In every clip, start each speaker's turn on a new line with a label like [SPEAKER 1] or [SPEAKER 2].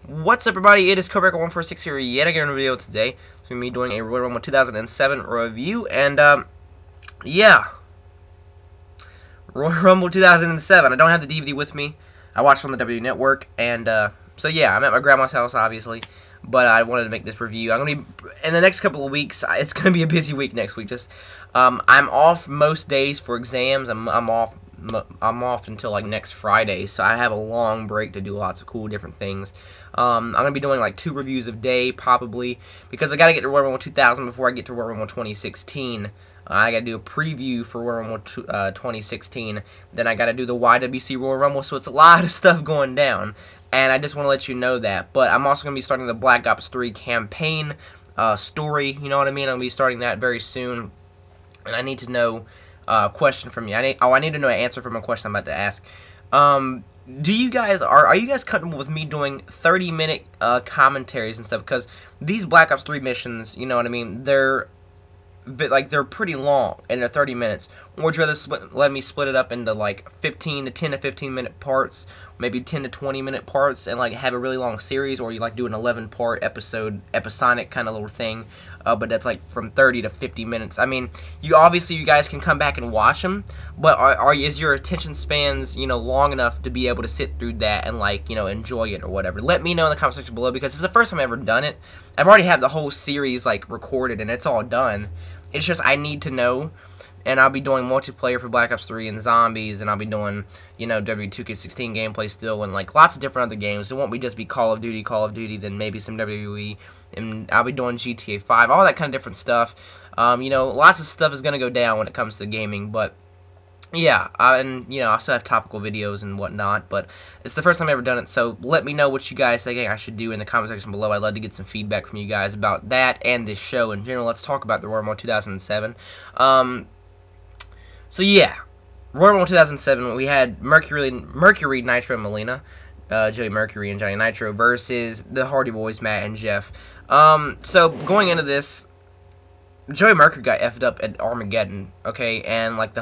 [SPEAKER 1] What's up, everybody? It is Cobra146 here yet again in a video today. It's me doing a Royal Rumble 2007 review, and yeah, Royal Rumble 2007. I don't have the DVD with me. I watched it on the WWE Network, and so yeah, I'm at my grandma's house, obviously, but I wanted to make this review. I'm gonna be in the next couple of weeks. It's gonna be a busy week next week. Just I'm off most days for exams. I'm off until like next Friday, so I have a long break to do lots of cool different things. I'm gonna be doing like 2 reviews a day probably, because I gotta get to Royal Rumble 2000 before I get to Royal Rumble 2016. I gotta do a preview for Royal Rumble 2016. Then I gotta do the YWC Royal Rumble, so it's a lot of stuff going down. And I just want to let you know that. But I'm also gonna be starting the Black Ops 3 campaign story. You know what I mean? I'm gonna be starting that very soon, and I need to know question from you. I need to know an answer from a question I'm about to ask. Are you guys comfortable with me doing 30-minute commentaries and stuff? Because these Black Ops 3 missions, you know what I mean, they're pretty long, and they're 30 minutes. Or would you rather let me split it up into like 10 to 15 minute parts, maybe 10 to 20 minute parts, and like have a really long series, or you like do an 11-part episodic kind of little thing, but that's like from 30 to 50 minutes. I mean, you guys can come back and watch them, but is your attention spans, you know, long enough to be able to sit through that and like, you know, enjoy it or whatever? Let me know in the comment section below, because it's the first time I've ever done it. I've already had the whole series like recorded and it's all done. It's just I need to know, and I'll be doing multiplayer for Black Ops 3 and Zombies, and I'll be doing, you know, W2K16 gameplay still, and like lots of different other games. It won't be just be Call of Duty, then maybe some WWE, and I'll be doing GTA 5, all that kind of different stuff. You know, lots of stuff is gonna go down when it comes to gaming, but yeah, and you know, I still have topical videos and whatnot, but it's the first time I've ever done it, so let me know what you guys think I should do in the comment section below. I'd love to get some feedback from you guys about that and this show in general. Let's talk about the Royal Rumble 2007. So yeah, Royal Rumble 2007, we had Mercury, Nitro, and Melina, Joey Mercury and Johnny Nitro versus the Hardy Boys, Matt and Jeff. So going into this, Joey Mercury got effed up at Armageddon, okay, and like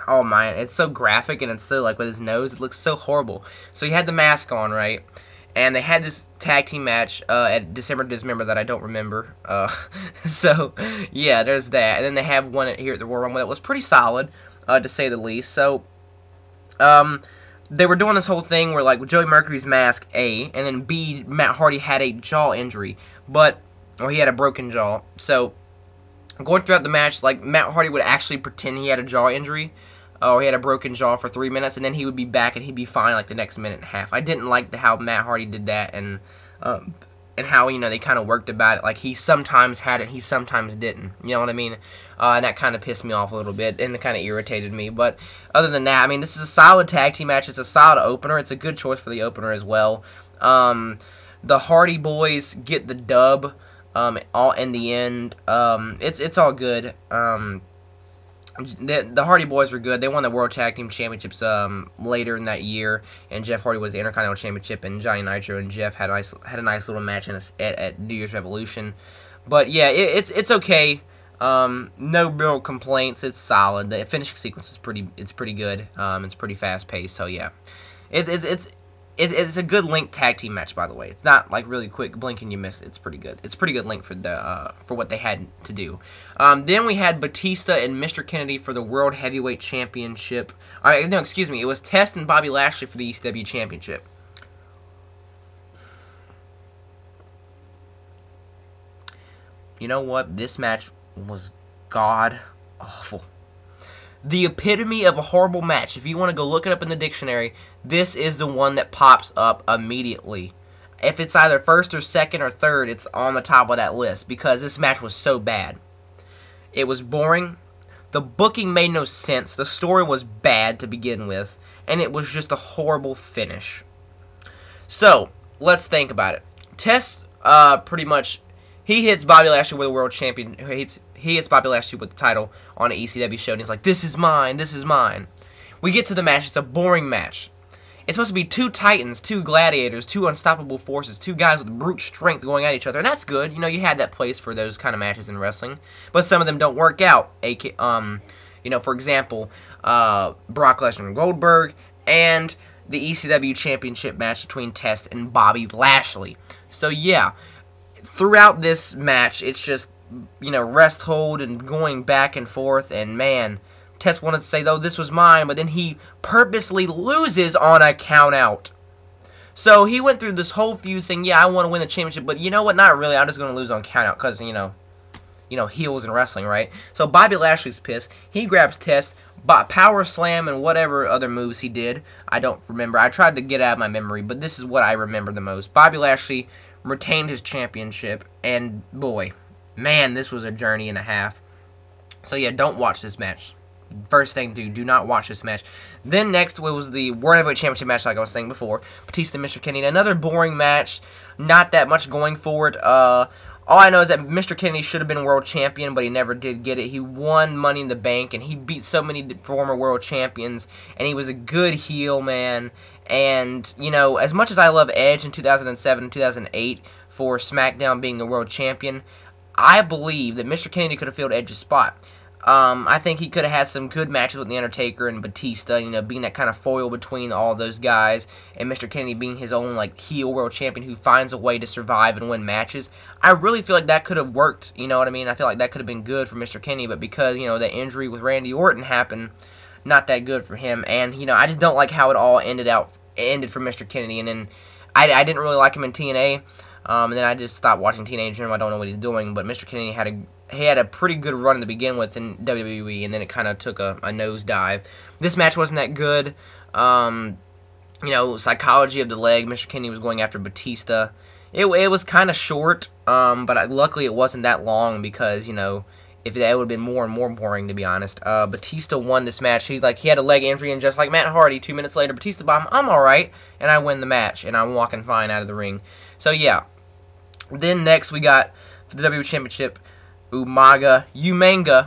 [SPEAKER 1] oh man, it's so graphic, and it's so like with his nose, it looks so horrible. So he had the mask on, right, and they had this tag team match at December to Dismember that I don't remember. So yeah, there's that, and then they have one here at the Royal Rumble that was pretty solid, to say the least. So they were doing this whole thing where like Joey Mercury's mask A, and then B, Matt Hardy had a jaw injury, or he had a broken jaw. So going throughout the match, like, Matt Hardy would actually pretend he had a jaw injury, or he had a broken jaw for 3 minutes, and then he would be back and he'd be fine like the next minute and a half. I didn't like how Matt Hardy did that, and how, you know, they kind of worked about it. Like, he sometimes had it, he sometimes didn't. You know what I mean? And that kind of pissed me off a little bit, and it kind of irritated me. But other than that, I mean, this is a solid tag team match. It's a solid opener. It's a good choice for the opener as well. The Hardy Boys get the dub. All in the end, it's all good. The Hardy Boys were good. They won the World Tag Team Championships later in that year, and Jeff Hardy was the Intercontinental Championship, and Johnny Nitro and Jeff had a nice little match at New Year's Revolution. But yeah, it's okay. No real complaints. It's solid. The finish sequence is pretty good. It's pretty fast paced. So yeah, it's a good length tag team match, by the way. It's not like really quick, blink and you miss it. It's pretty good. It's pretty good length for what they had to do. Then we had Batista and Mr. Kennedy for the World Heavyweight Championship. No, excuse me. It was Test and Bobby Lashley for the ECW Championship. You know what? This match was god awful. The epitome of a horrible match. If you want to go look it up in the dictionary, this is the one that pops up immediately. If it's either first or second or third, it's on the top of that list, because this match was so bad. It was boring. The booking made no sense. The story was bad to begin with, and it was just a horrible finish. So, let's think about it. Test, pretty much, he hits Bobby Lashley with a world champion. He hits Bobby Lashley with the title on an ECW show, and he's like, "This is mine, this is mine." We get to the match. It's a boring match. It's supposed to be 2 titans, 2 gladiators, 2 unstoppable forces, 2 guys with brute strength going at each other, and that's good. You know, you had that place for those kind of matches in wrestling, but some of them don't work out. You know, for example, Brock Lesnar and Goldberg, and the ECW Championship match between Test and Bobby Lashley. So yeah, throughout this match, it's just, rest hold and going back and forth, and man, Test wanted to say, though, this was mine, but then he purposely loses on a count out. So he went through this whole feud saying, yeah, I want to win the championship, but you know what, not really, I'm just going to lose on count out, because, heels in wrestling, right? So Bobby Lashley's pissed. He grabs Test, power slam, and whatever other moves he did. I don't remember. I tried to get out of my memory, but this is what I remember the most. Bobby Lashley retained his championship, and boy, man, this was a journey and a half. So yeah, don't watch this match. First thing, do not watch this match. Then next was the World Heavyweight Championship match, like I was saying before. Batista and Mr. Kennedy. Another boring match. Not that much going for it. All I know is that Mr. Kennedy should have been world champion, but he never did get it. He won Money in the Bank, and he beat so many former world champions, and he was a good heel, man. And, as much as I love Edge in 2007 and 2008 for SmackDown being the world champion, I believe that Mr. Kennedy could have filled Edge's spot. I think he could have had some good matches with The Undertaker and Batista, being that kind of foil between all those guys, and Mr. Kennedy being his own, heel world champion who finds a way to survive and win matches. I really feel like that could have worked, you know what I mean? I feel like that could have been good for Mr. Kennedy, but because, that injury with Randy Orton happened, not that good for him, and, I just don't like how it all ended for Mr. Kennedy, and then I didn't really like him in TNA, and then I just stopped watching TNA in general. I don't know what he's doing, but Mr. Kennedy had a pretty good run to begin with in WWE, and then it kind of took a nosedive. This match wasn't that good. Psychology of the leg. Mr. Kennedy was going after Batista. It was kind of short, but luckily it wasn't that long because, if that would have been more and more boring, to be honest. Batista won this match. He had a leg injury, and just like Matt Hardy, 2 minutes later, Batista bomb, I'm alright, and I win the match, and I'm walking fine out of the ring. So, yeah. Then next we got for the WWE Championship, Umaga,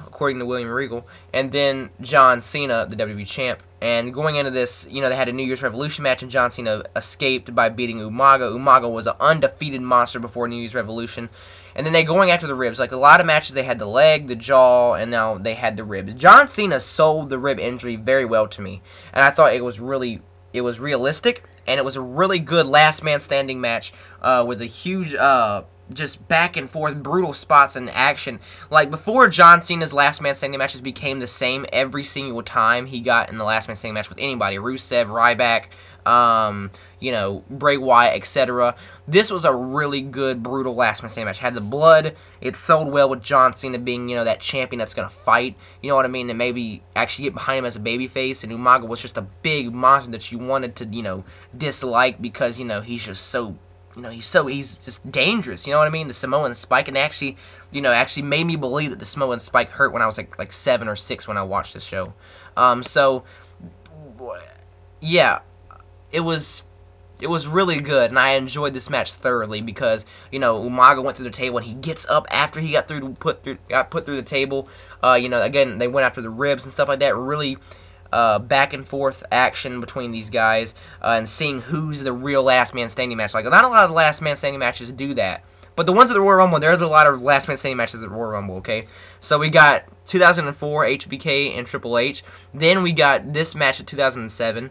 [SPEAKER 1] according to William Regal, and then John Cena, the WWE Champ. And going into this, they had a New Year's Revolution match, and John Cena escaped by beating Umaga. Umaga was an undefeated monster before New Year's Revolution. And then they going after the ribs. Like a lot of matches, they had the leg, the jaw, and now they had the ribs. John Cena sold the rib injury very well to me, and I thought it was realistic, and it was a really good last man standing match with a huge just back and forth brutal spots and action. Like before, John Cena's last man standing matches became the same every single time he got in the last man standing match with anybody. Rusev, Ryback, Bray Wyatt, etc. This was a really good, brutal last man standing match. Had the blood. It sold well with John Cena being, that champion that's going to fight. You know what I mean? And maybe actually get behind him as a babyface. And Umaga was just a big monster that you wanted to, dislike because, he's just so... he's just dangerous, you know what I mean? The Samoan Spike, and actually made me believe that the Samoan Spike hurt when I was like 7 or 6 when I watched this show. Yeah, it was really good, and I enjoyed this match thoroughly because Umaga went through the table, and he gets up after he got put through the table. Again, they went after the ribs and stuff like that. Really. Back and forth action between these guys and seeing who's the real last man standing match. Like, not a lot of last man standing matches do that, but the ones at the Royal Rumble, there's a lot of last man standing matches at the Royal Rumble. Okay, so we got 2004 HBK and Triple H. Then we got this match at 2007.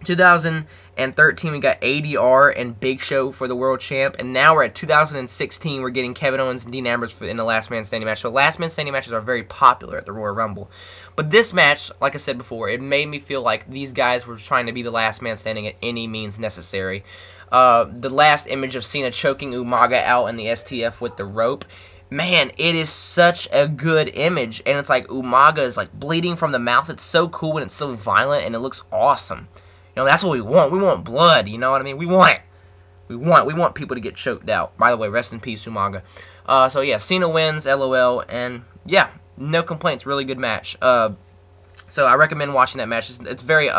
[SPEAKER 1] 2013 we got ADR and Big Show for the World Champ, and now we're at 2016. We're getting Kevin Owens and Dean Ambrose in the last man standing match. So last man standing matches are very popular at the Royal Rumble. But this match, like I said before, it made me feel like these guys were trying to be the last man standing at any means necessary. The last image of Cena choking Umaga out in the STF with the rope. Man, it is such a good image, and it's like Umaga is like bleeding from the mouth. It's so cool and it's so violent, and it looks awesome. That's what we want. We want blood, you know what I mean? We want people to get choked out. By the way, rest in peace, Umaga. So yeah, Cena wins, LOL, and yeah, no complaints. Really good match. So I recommend watching that match. It's very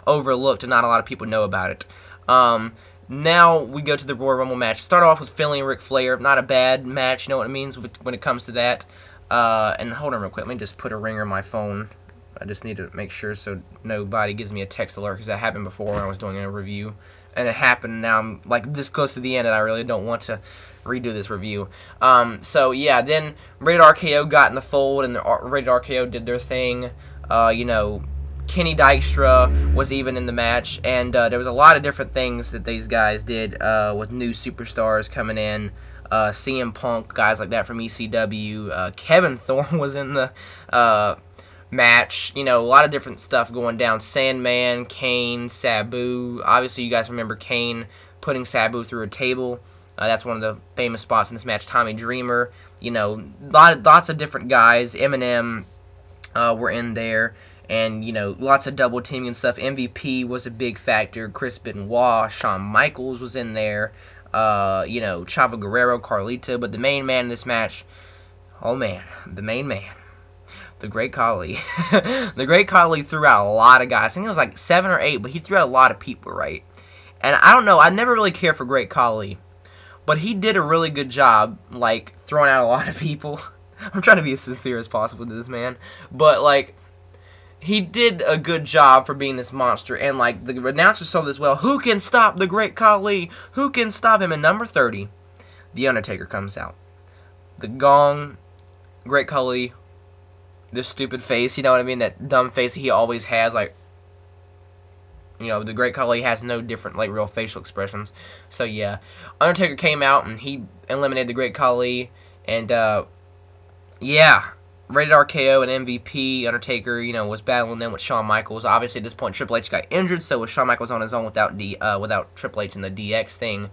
[SPEAKER 1] overlooked, and not a lot of people know about it. Now we go to the Royal Rumble match. Start off with Finlay and Ric Flair. Not a bad match, you know what it means when it comes to that. And hold on real quick. Let me just put a ringer on my phone. I just need to make sure so nobody gives me a text alert, because that happened before when I was doing a review. And it happened, now I'm like this close to the end, and I really don't want to redo this review. So yeah, then Rated RKO got in the fold, and Rated RKO did their thing. Kenny Dykstra was even in the match, and there was a lot of different things that these guys did with new superstars coming in. CM Punk, guys like that from ECW. Kevin Thorne was in the match. You know, a lot of different stuff going down. Sandman, Kane, Sabu. Obviously, you guys remember Kane putting Sabu through a table. That's one of the famous spots in this match. Tommy Dreamer. You know, lots of different guys. M.N.M. Were in there. And, you know, lots of double teaming and stuff. MVP was a big factor. Chris Benoit, Shawn Michaels was in there. You know, Chavo Guerrero, Carlito. But the main man in this match, oh man, the main man, the Great Khali. The Great Khali threw out a lot of guys. I think it was like 7 or 8, but he threw out a lot of people, right? And I don't know, I never really cared for Great Khali, but he did a really good job, like, throwing out a lot of people. I'm trying to be as sincere as possible to this man. But, like, he did a good job for being this monster. And, like, the announcer sold this well. Who can stop the Great Khali? Who can stop him? And number 30, The Undertaker comes out. The gong, Great Khali, this stupid face, you know what I mean? That dumb face he always has, like, you know, the Great Khali has no different, like, real facial expressions. So, yeah. Undertaker came out, and he eliminated the Great Khali. And, yeah. Rated RKO and MVP. Undertaker, you know, was battling them with Shawn Michaels. Obviously, at this point, Triple H got injured, so was Shawn Michaels on his own without Triple H and the DX thing.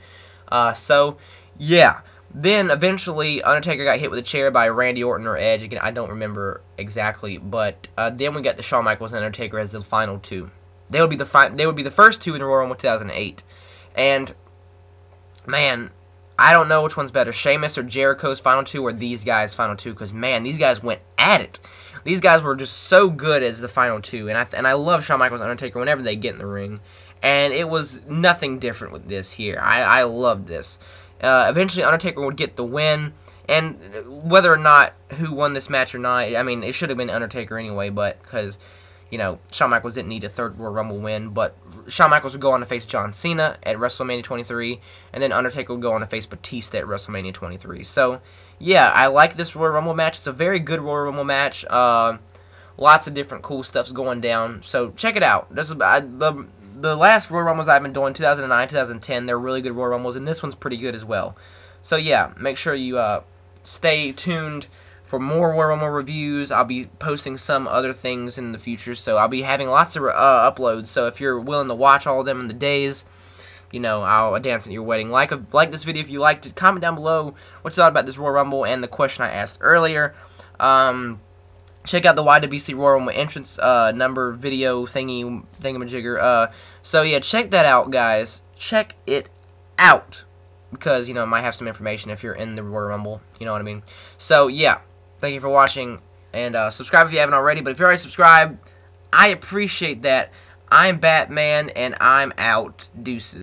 [SPEAKER 1] So, yeah. Then, eventually, Undertaker got hit with a chair by Randy Orton or Edge. Again, I don't remember exactly. But then we got the Shawn Michaels and Undertaker as the final two. They would be the first two in the Royal Rumble 2008. And, man, I don't know which one's better, Sheamus or Jericho's final two or these guys' final two, because, man, these guys went at it. These guys were just so good as the final two, and I love Shawn Michaels and Undertaker whenever they get in the ring, and it was nothing different with this here. I loved this. Eventually, Undertaker would get the win, and whether or not who won this match or not, I mean, it should have been Undertaker anyway, but because, you know, Shawn Michaels didn't need a third Royal Rumble win, but Shawn Michaels would go on to face John Cena at WrestleMania 23, and then Undertaker would go on to face Batista at WrestleMania 23. So, yeah, I like this Royal Rumble match. It's a very good Royal Rumble match. Lots of different cool stuff's going down, so check it out. The last Royal Rumbles I've been doing, 2009, 2010, they're really good Royal Rumbles, and this one's pretty good as well. So, yeah, make sure you stay tuned for more Royal Rumble reviews. I'll be posting some other things in the future, so I'll be having lots of uploads. So if you're willing to watch all of them in the days, you know, I'll dance at your wedding. Like this video if you liked it. Comment down below what you thought about this Royal Rumble and the question I asked earlier. Check out the YWC Royal Rumble entrance number video thingamajigger. So yeah, check that out, guys. Check it out, because, you know, it might have some information if you're in the Royal Rumble. You know what I mean? So yeah. Thank you for watching, and subscribe if you haven't already. But if you're already subscribed, I appreciate that. I'm Batman, and I'm out. Deuces.